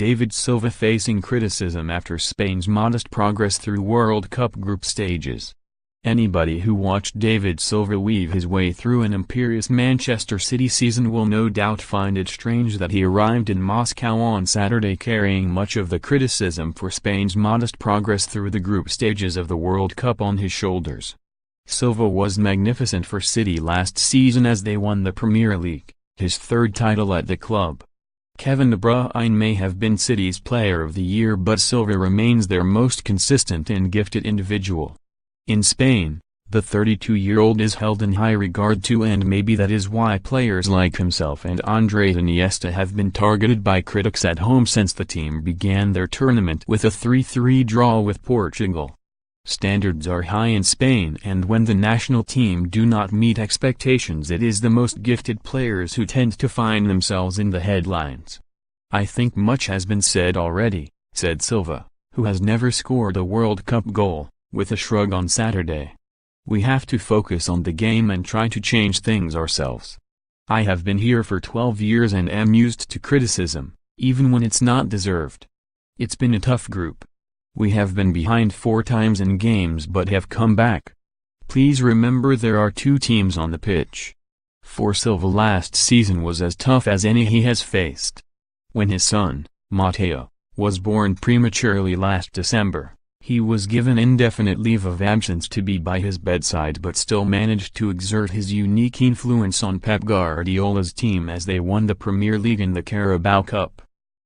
David Silva facing criticism after Spain's modest progress through World Cup group stages. Anybody who watched David Silva weave his way through an imperious Manchester City season will no doubt find it strange that he arrived in Moscow on Saturday carrying much of the criticism for Spain's modest progress through the group stages of the World Cup on his shoulders. Silva was magnificent for City last season as they won the Premier League, his third title at the club. Kevin De Bruyne may have been City's Player of the Year, but Silva remains their most consistent and gifted individual. In Spain, the 32-year-old is held in high regard too, and maybe that is why players like himself and Andres Iniesta have been targeted by critics at home since the team began their tournament with a 3-3 draw with Portugal. Standards are high in Spain, and when the national team do not meet expectations, it is the most gifted players who tend to find themselves in the headlines. "I think much has been said already," said Silva, who has never scored a World Cup goal, with a shrug on Saturday. "We have to focus on the game and try to change things ourselves. I have been here for 12 years and am used to criticism, even when it's not deserved. It's been a tough group. We have been behind 4 times in games but have come back. Please remember there are 2 teams on the pitch." For Silva, last season was as tough as any he has faced. When his son, Matteo, was born prematurely last December, he was given indefinite leave of absence to be by his bedside, but still managed to exert his unique influence on Pep Guardiola's team as they won the Premier League and the Carabao Cup.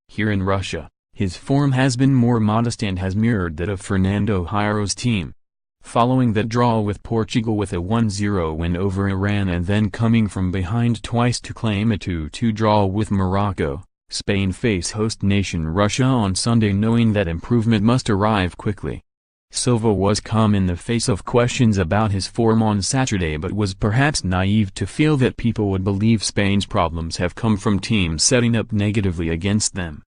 Here in Russia, his form has been more modest and has mirrored that of Fernando Hierro's team. Following that draw with Portugal with a 1-0 win over Iran and then coming from behind twice to claim a 2-2 draw with Morocco, Spain face host nation Russia on Sunday knowing that improvement must arrive quickly. Silva was calm in the face of questions about his form on Saturday, but was perhaps naive to feel that people would believe Spain's problems have come from teams setting up negatively against them.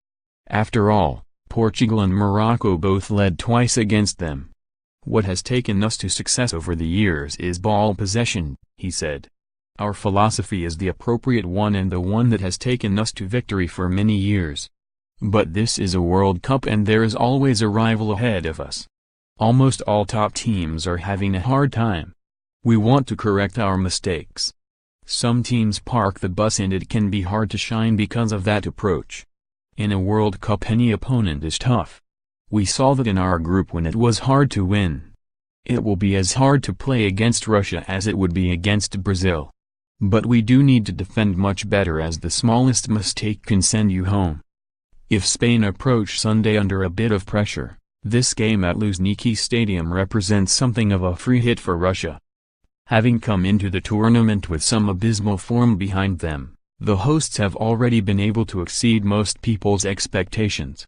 After all, Portugal and Morocco both led twice against them. "What has taken us to success over the years is ball possession," he said. "Our philosophy is the appropriate one and the one that has taken us to victory for many years. But this is a World Cup and there is always a rival ahead of us. Almost all top teams are having a hard time. We want to correct our mistakes. Some teams park the bus and it can be hard to shine because of that approach. In a World Cup any opponent is tough. We saw that in our group when it was hard to win. It will be as hard to play against Russia as it would be against Brazil. But we do need to defend much better, as the smallest mistake can send you home." If Spain approach Sunday under a bit of pressure, this game at Luzhniki Stadium represents something of a free hit for Russia. Having come into the tournament with some abysmal form behind them, the hosts have already been able to exceed most people's expectations.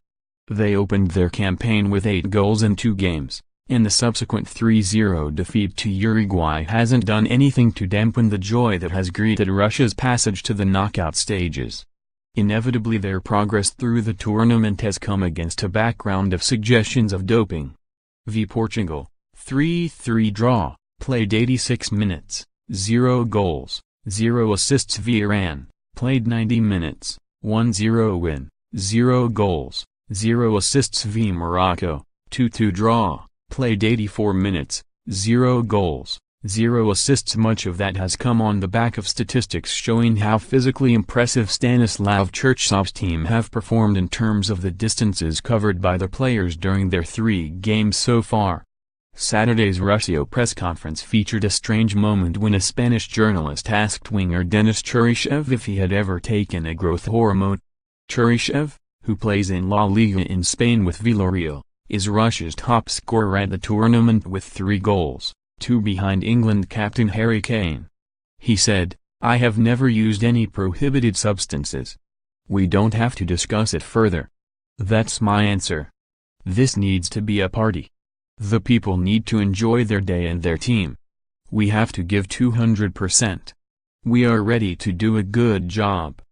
They opened their campaign with 8 goals in 2 games, and the subsequent 3-0 defeat to Uruguay hasn't done anything to dampen the joy that has greeted Russia's passage to the knockout stages. Inevitably their progress through the tournament has come against a background of suggestions of doping. V Portugal, 3-3 draw, played 86 minutes, 0 goals, 0 assists. V Iran, played 90 minutes, 1-0 win, 0 goals, 0 assists. V Morocco, 2-2 draw, played 84 minutes, 0 goals, 0 assists. Much of that has come on the back of statistics showing how physically impressive Stanislav Cherchesov's team have performed in terms of the distances covered by the players during their 3 games so far. Saturday's Russia press conference featured a strange moment when a Spanish journalist asked winger Denis Cheryshev if he had ever taken a growth hormone. Cheryshev, who plays in La Liga in Spain with Villarreal, is Russia's top scorer at the tournament with 3 goals, 2 behind England captain Harry Kane. He said, "I have never used any prohibited substances. We don't have to discuss it further. That's my answer. This needs to be a party. The people need to enjoy their day and their team. We have to give 200%. We are ready to do a good job."